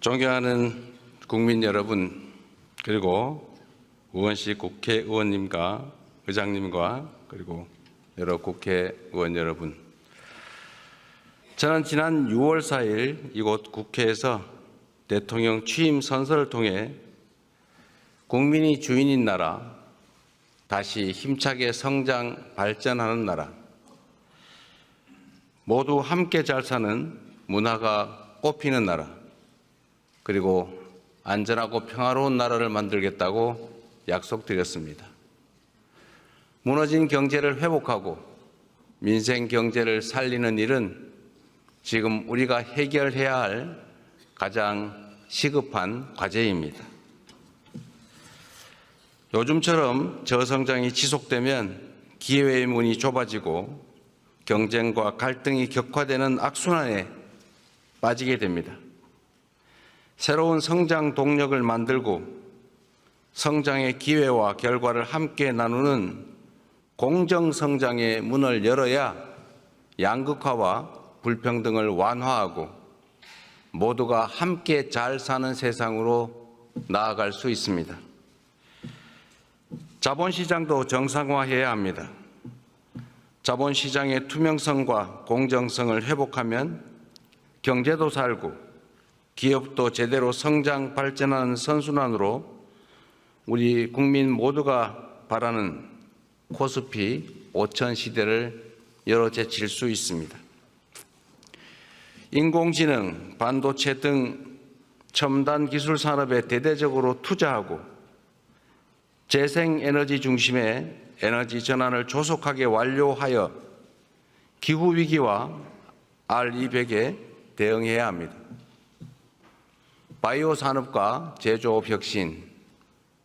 존경하는 국민 여러분, 그리고 우원식 국회의원님과 의장님과 그리고 여러 국회의원 여러분, 저는 지난 6월 4일 이곳 국회에서 대통령 취임 선서를 통해 국민이 주인인 나라, 다시 힘차게 성장 발전하는 나라, 모두 함께 잘 사는 문화가 꽃피는 나라, 그리고 안전하고 평화로운 나라를 만들겠다고 약속드렸습니다. 무너진 경제를 회복하고 민생 경제를 살리는 일은 지금 우리가 해결해야 할 가장 시급한 과제입니다. 요즘처럼 저성장이 지속되면 기회의 문이 좁아지고 경쟁과 갈등이 격화되는 악순환에 빠지게 됩니다. 새로운 성장 동력을 만들고 성장의 기회와 결과를 함께 나누는 공정성장의 문을 열어야 양극화와 불평등을 완화하고 모두가 함께 잘 사는 세상으로 나아갈 수 있습니다. 자본시장도 정상화해야 합니다. 자본시장의 투명성과 공정성을 회복하면 경제도 살고 기업도 제대로 성장 발전하는 선순환으로 우리 국민 모두가 바라는 코스피 5000 시대를 열어제칠 수 있습니다. 인공지능, 반도체 등 첨단 기술 산업에 대대적으로 투자하고 재생에너지 중심의 에너지 전환을 조속하게 완료하여 기후위기와 R200에 대응해야 합니다. 바이오 산업과 제조업 혁신,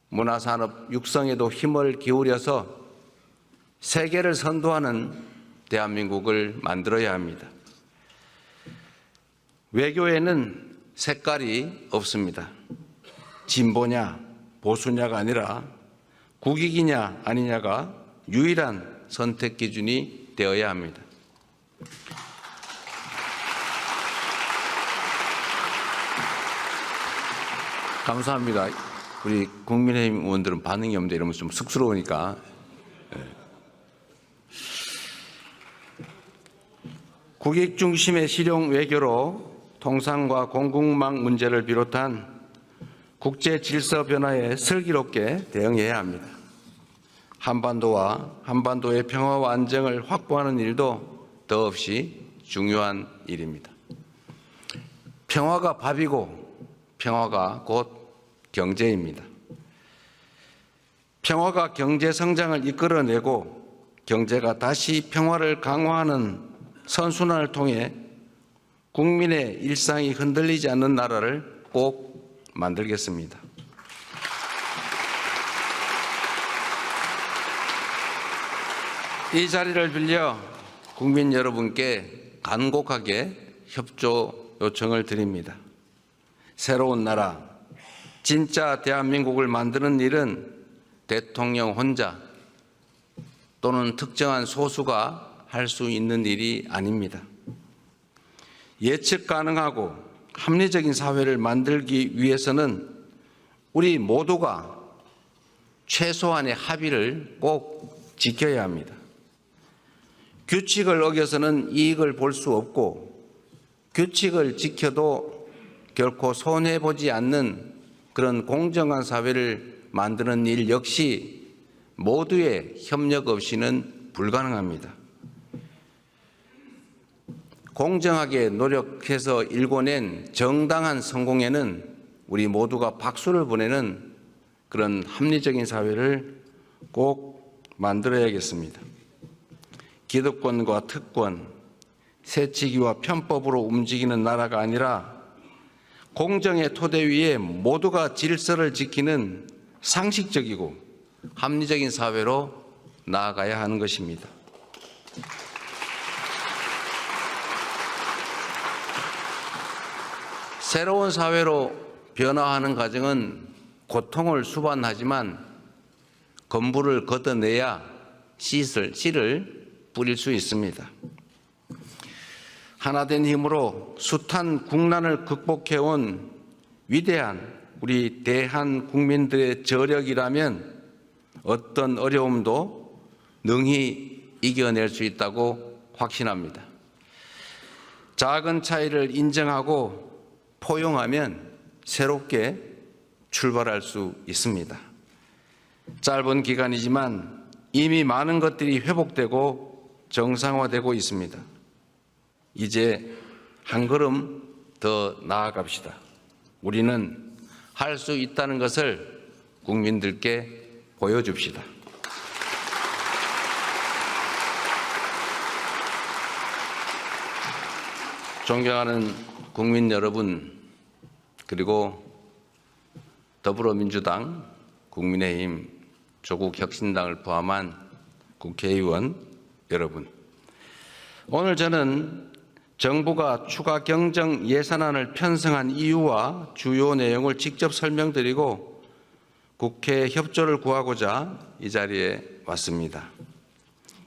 문화산업 육성에도 힘을 기울여서 세계를 선도하는 대한민국을 만들어야 합니다. 외교에는 색깔이 없습니다. 진보냐 보수냐가 아니라 국익이냐 아니냐가 유일한 선택 기준이 되어야 합니다. 감사합니다. 우리 국민의힘 의원들은 반응이 없는데 이러면 좀 쑥스러우니까. 국익 중심의 실용 외교로 통상과 공급망 문제를 비롯한 국제 질서 변화에 슬기롭게 대응해야 합니다. 한반도와 한반도의 평화와 안정을 확보하는 일도 더없이 중요한 일입니다. 평화가 밥이고 평화가 곧 경제입니다. 평화가 경제 성장을 이끌어내고 경제가 다시 평화를 강화하는 선순환을 통해 국민의 일상이 흔들리지 않는 나라를 꼭 만들겠습니다. 이 자리를 빌려 국민 여러분께 간곡하게 협조 요청을 드립니다. 새로운 나라, 진짜 대한민국을 만드는 일은 대통령 혼자 또는 특정한 소수가 할 수 있는 일이 아닙니다. 예측 가능하고 합리적인 사회를 만들기 위해서는 우리 모두가 최소한의 합의를 꼭 지켜야 합니다. 규칙을 어겨서는 이익을 볼 수 없고 규칙을 지켜도 결코 손해보지 않는 그런 공정한 사회를 만드는 일 역시 모두의 협력 없이는 불가능합니다. 공정하게 노력해서 일궈낸 정당한 성공에는 우리 모두가 박수를 보내는 그런 합리적인 사회를 꼭 만들어야겠습니다. 기득권과 특권, 새치기와 편법으로 움직이는 나라가 아니라 공정의 토대 위에 모두가 질서를 지키는 상식적이고 합리적인 사회로 나아가야 하는 것입니다. 새로운 사회로 변화하는 과정은 고통을 수반하지만 건물을 걷어내야 씨를 뿌릴 수 있습니다. 하나된 힘으로 숱한 국난을 극복해온 위대한 우리 대한 국민들의 저력이라면 어떤 어려움도 능히 이겨낼 수 있다고 확신합니다. 작은 차이를 인정하고 포용하면 새롭게 출발할 수 있습니다. 짧은 기간이지만 이미 많은 것들이 회복되고 정상화되고 있습니다. 이제 한 걸음 더 나아갑시다. 우리는 할 수 있다는 것을 국민들께 보여줍시다. 존경하는 국민 여러분, 그리고 더불어민주당, 국민의힘, 조국혁신당을 포함한 국회의원 여러분, 오늘 저는 정부가 추가 경정 예산안을 편성한 이유와 주요 내용을 직접 설명드리고 국회 협조를 구하고자 이 자리에 왔습니다.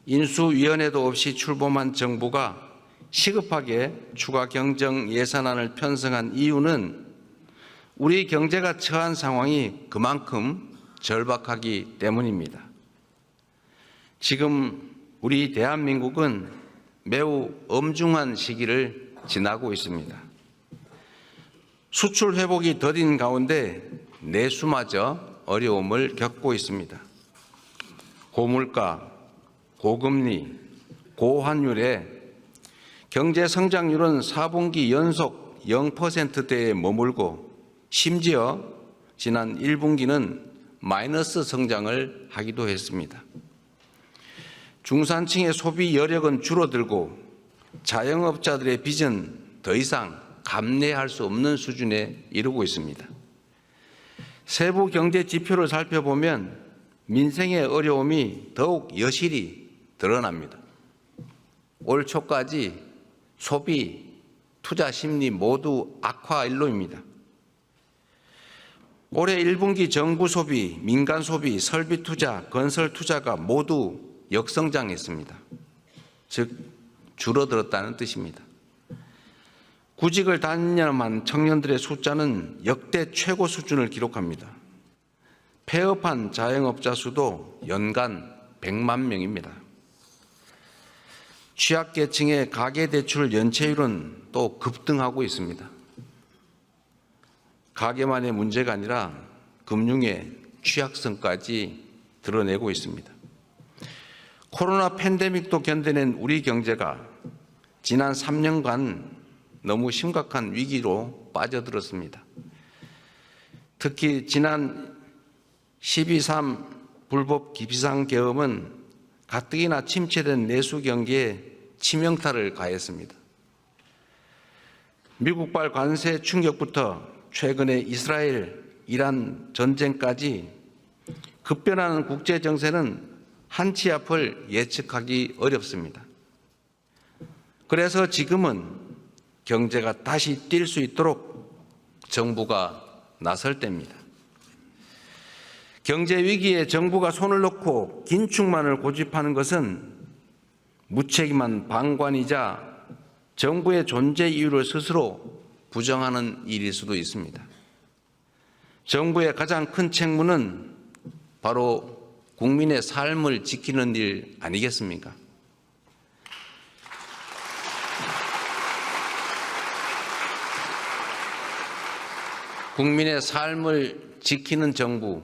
인수위원회도 없이 출범한 정부가 시급하게 추가 경정 예산안을 편성한 이유는 우리 경제가 처한 상황이 그만큼 절박하기 때문입니다. 지금 우리 대한민국은 매우 엄중한 시기를 지나고 있습니다. 수출 회복이 더딘 가운데 내수마저 어려움을 겪고 있습니다. 고물가, 고금리, 고환율에 경제 성장률은 4분기 연속 0%대에 머물고 심지어 지난 1분기는 마이너스 성장을 하기도 했습니다. 중산층의 소비 여력은 줄어들고 자영업자들의 빚은 더 이상 감내할 수 없는 수준에 이르고 있습니다. 세부 경제 지표를 살펴보면 민생의 어려움이 더욱 여실히 드러납니다. 올 초까지 소비, 투자 심리 모두 악화 일로입니다. 올해 1분기 정부 소비, 민간 소비, 설비 투자, 건설 투자가 모두 역성장했습니다. 즉 줄어들었다는 뜻입니다. 구직을 단념한 청년들의 숫자는 역대 최고 수준을 기록합니다. 폐업한 자영업자 수도 연간 100만 명입니다. 취약계층의 가계대출 연체율은 또 급등하고 있습니다. 가계만의 문제가 아니라 금융의 취약성까지 드러내고 있습니다. 코로나 팬데믹도 견뎌낸 우리 경제가 지난 3년간 너무 심각한 위기로 빠져들었습니다. 특히 지난 12.3 불법 비상계엄은 가뜩이나 침체된 내수 경기에 치명타를 가했습니다. 미국발 관세 충격부터 최근의 이스라엘, 이란 전쟁까지 급변하는 국제 정세는 한치 앞을 예측하기 어렵습니다. 그래서 지금은 경제가 다시 뛸 수 있도록 정부가 나설 때입니다. 경제 위기에 정부가 손을 놓고 긴축만을 고집하는 것은 무책임한 방관이자 정부의 존재 이유를 스스로 부정하는 일일 수도 있습니다. 정부의 가장 큰 책무는 바로 국민의 삶을 지키는 일 아니겠습니까? 국민의 삶을 지키는 정부,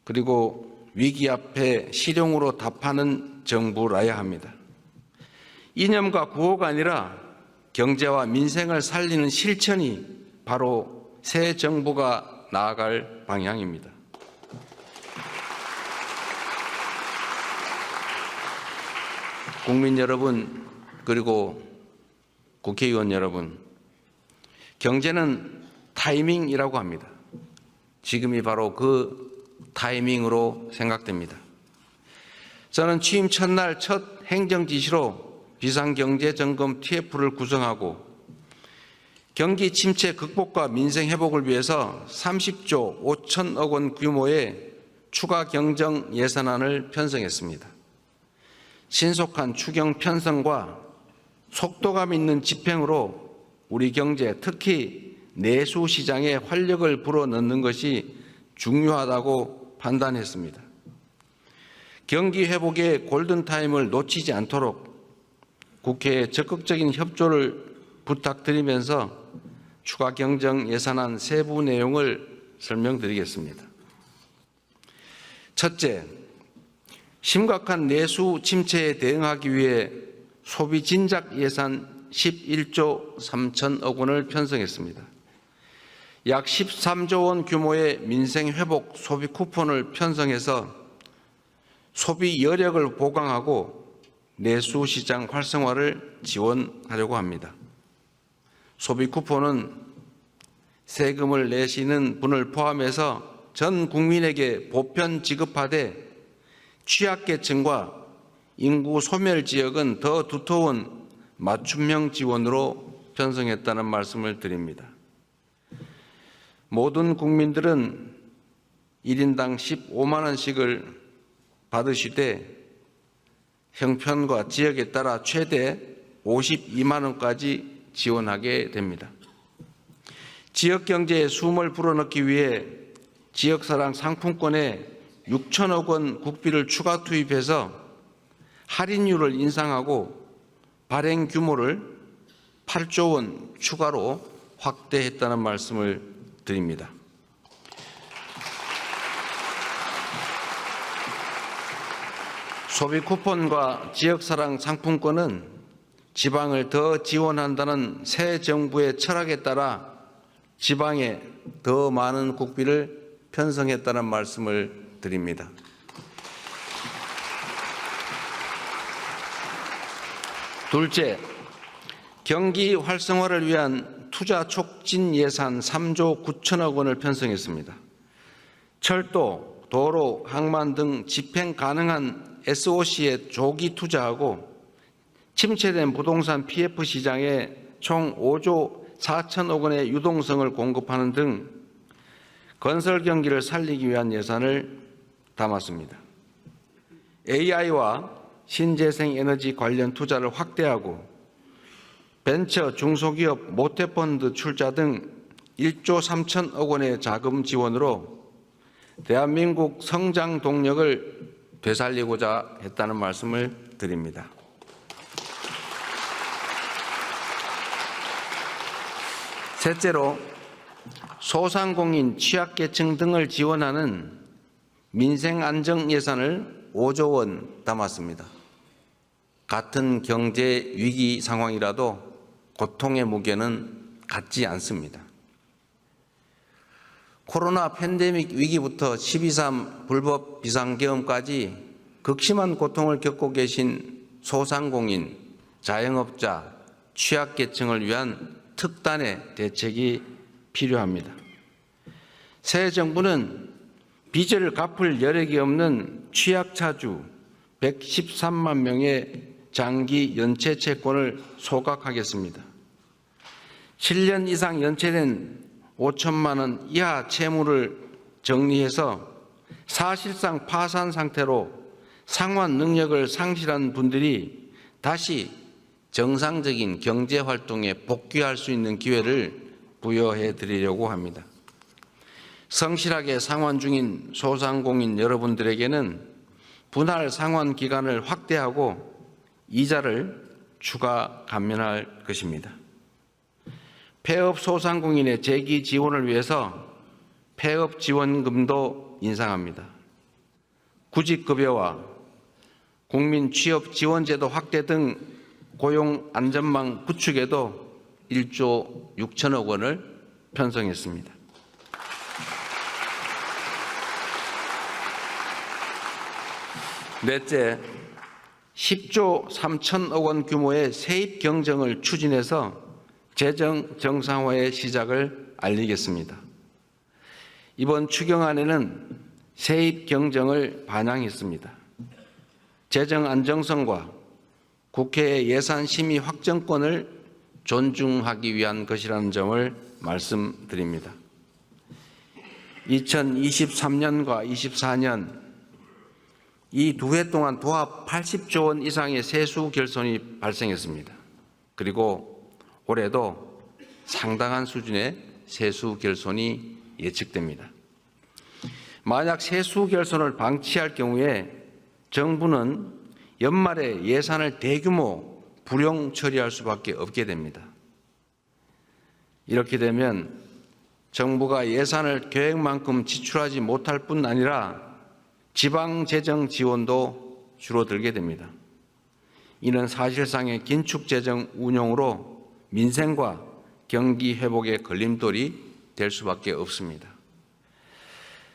그리고 위기 앞에 실용으로 답하는 정부라야 합니다. 이념과 구호가 아니라 경제와 민생을 살리는 실천이 바로 새 정부가 나아갈 방향입니다. 국민 여러분, 그리고 국회의원 여러분, 경제는 타이밍이라고 합니다. 지금이 바로 그 타이밍으로 생각됩니다. 저는 취임 첫날 첫 행정지시로 비상경제점검 TF를 구성하고 경기 침체 극복과 민생 회복을 위해서 30조 5천억 원 규모의 추가 경정 예산안을 편성했습니다. 신속한 추경 편성과 속도감 있는 집행으로 우리 경제, 특히 내수 시장에 활력을 불어넣는 것이 중요하다고 판단했습니다. 경기 회복의 골든타임을 놓치지 않도록 국회에 적극적인 협조를 부탁드리면서 추가 경정 예산안 세부 내용을 설명드리겠습니다. 첫째, 심각한 내수 침체에 대응하기 위해 소비 진작 예산 11조 3천억 원을 편성했습니다. 약 13조 원 규모의 민생 회복 소비 쿠폰을 편성해서 소비 여력을 보강하고 내수 시장 활성화를 지원하려고 합니다. 소비 쿠폰은 세금을 내시는 분을 포함해서 전 국민에게 보편 지급하되 취약계층과 인구 소멸 지역은 더 두터운 맞춤형 지원으로 편성했다는 말씀을 드립니다. 모든 국민들은 1인당 15만 원씩을 받으시되 형편과 지역에 따라 최대 52만 원까지 지원하게 됩니다. 지역 경제에 숨을 불어넣기 위해 지역사랑 상품권에 6천억 원 국비를 추가 투입해서 할인율을 인상하고 발행 규모를 8조 원 추가로 확대했다는 말씀을 드립니다. 소비 쿠폰과 지역사랑 상품권은 지방을 더 지원한다는 새 정부의 철학에 따라 지방에 더 많은 국비를 편성했다는 말씀을 드립니다. 둘째, 경기 활성화를 위한 투자 촉진 예산 3조 9천억 원을 편성했습니다. 철도, 도로, 항만 등 집행 가능한 SOC에 조기 투자하고 침체된 부동산 PF 시장에 총 5조 4천억 원의 유동성을 공급하는 등 건설 경기를 살리기 위한 예산을 담았습니다. AI와 신재생 에너지 관련 투자를 확대하고 벤처 중소기업 모태펀드 출자 등 1조 3천억 원의 자금 지원으로 대한민국 성장 동력을 되살리고자 했다는 말씀을 드립니다. 셋째로 소상공인, 취약계층 등을 지원하는 민생안정 예산을 5조 원 담았습니다. 같은 경제 위기 상황이라도 고통의 무게는 같지 않습니다. 코로나 팬데믹 위기부터 12.3 불법 비상계엄까지 극심한 고통을 겪고 계신 소상공인, 자영업자, 취약계층을 위한 특단의 대책이 필요합니다. 새 정부는 빚을 갚을 여력이 없는 취약차주 113만 명의 장기 연체 채권을 소각하겠습니다. 7년 이상 연체된 5천만 원 이하 채무를 정리해서 사실상 파산 상태로 상환 능력을 상실한 분들이 다시 정상적인 경제활동에 복귀할 수 있는 기회를 부여해 드리려고 합니다. 성실하게 상환 중인 소상공인 여러분들에게는 분할 상환 기간을 확대하고 이자를 추가 감면할 것입니다. 폐업 소상공인의 재기 지원을 위해서 폐업 지원금도 인상합니다. 구직급여와 국민 취업 지원제도 확대 등 고용 안전망 구축에도 1조 6천억 원을 편성했습니다. 넷째, 10조 3천억 원 규모의 세입 경정을 추진해서 재정 정상화의 시작을 알리겠습니다. 이번 추경안에는 세입 경정을 반영했습니다. 재정 안정성과 국회의 예산 심의 확정권을 존중하기 위한 것이라는 점을 말씀드립니다. 2023년과 24년 이 두 해 동안 도합 80조 원 이상의 세수 결손이 발생했습니다. 그리고 올해도 상당한 수준의 세수 결손이 예측됩니다. 만약 세수 결손을 방치할 경우에 정부는 연말에 예산을 대규모 불용 처리할 수밖에 없게 됩니다. 이렇게 되면 정부가 예산을 계획만큼 지출하지 못할 뿐 아니라 지방재정 지원도 줄어들게 됩니다. 이는 사실상의 긴축재정 운용으로 민생과 경기 회복의 걸림돌이 될 수밖에 없습니다.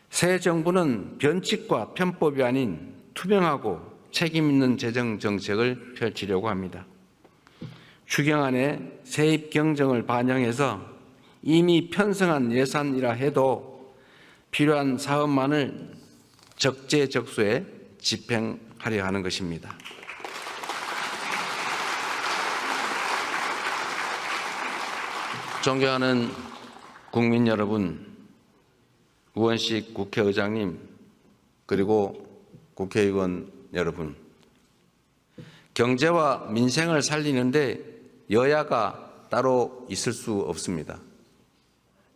새 정부는 변칙과 편법이 아닌 투명하고 책임 있는 재정 정책을 펼치려고 합니다. 추경안에 세입 경정을 반영해서 이미 편성한 예산이라 해도 필요한 사업만을 적재적소에 집행하려 하는 것입니다. 존경하는 국민 여러분, 우원식 국회의장님, 그리고 국회의원 여러분, 경제와 민생을 살리는데 여야가 따로 있을 수 없습니다.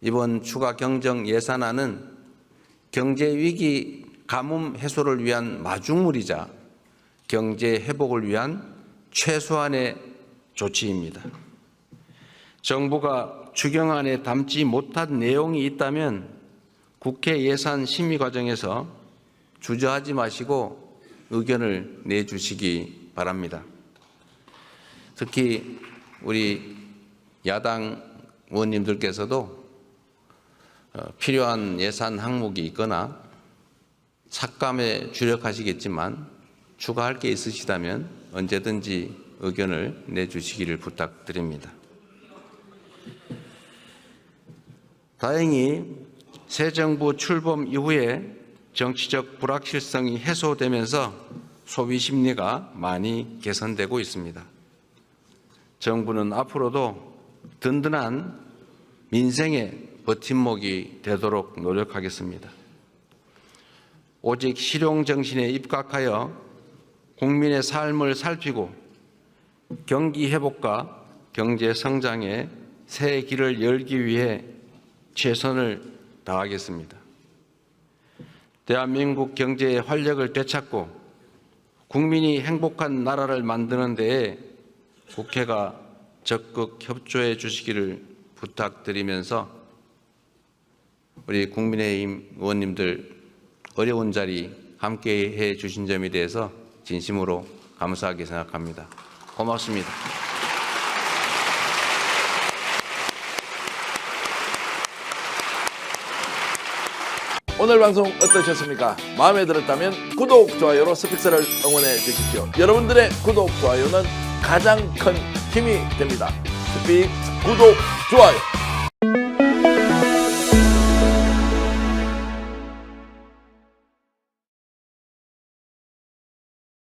이번 추가 경정 예산안은 경제위기 가뭄 해소를 위한 마중물이자 경제 회복을 위한 최소한의 조치입니다. 정부가 추경안에 담지 못한 내용이 있다면 국회 예산 심의 과정에서 주저하지 마시고 의견을 내주시기 바랍니다. 특히 우리 야당 의원님들께서도 필요한 예산 항목이 있거나 삭감에 주력하시겠지만 추가할 게 있으시다면 언제든지 의견을 내주시기를 부탁드립니다. 다행히 새 정부 출범 이후에 정치적 불확실성이 해소되면서 소비 심리가 많이 개선되고 있습니다. 정부는 앞으로도 든든한 민생의 버팀목이 되도록 노력하겠습니다. 오직 실용정신에 입각하여 국민의 삶을 살피고 경기 회복과 경제 성장의 새 길을 열기 위해 최선을 다하겠습니다. 대한민국 경제의 활력을 되찾고 국민이 행복한 나라를 만드는 데에 국회가 적극 협조해 주시기를 부탁드리면서 우리 국민의힘 의원님들 어려운 자리 함께해 주신 점에 대해서 진심으로 감사하게 생각합니다. 고맙습니다. 오늘 방송 어떠셨습니까? 마음에 들었다면 구독, 좋아요로 스픽스를 응원해 주십시오. 여러분들의 구독, 좋아요는 가장 큰 힘이 됩니다. 스픽스 구독, 좋아요.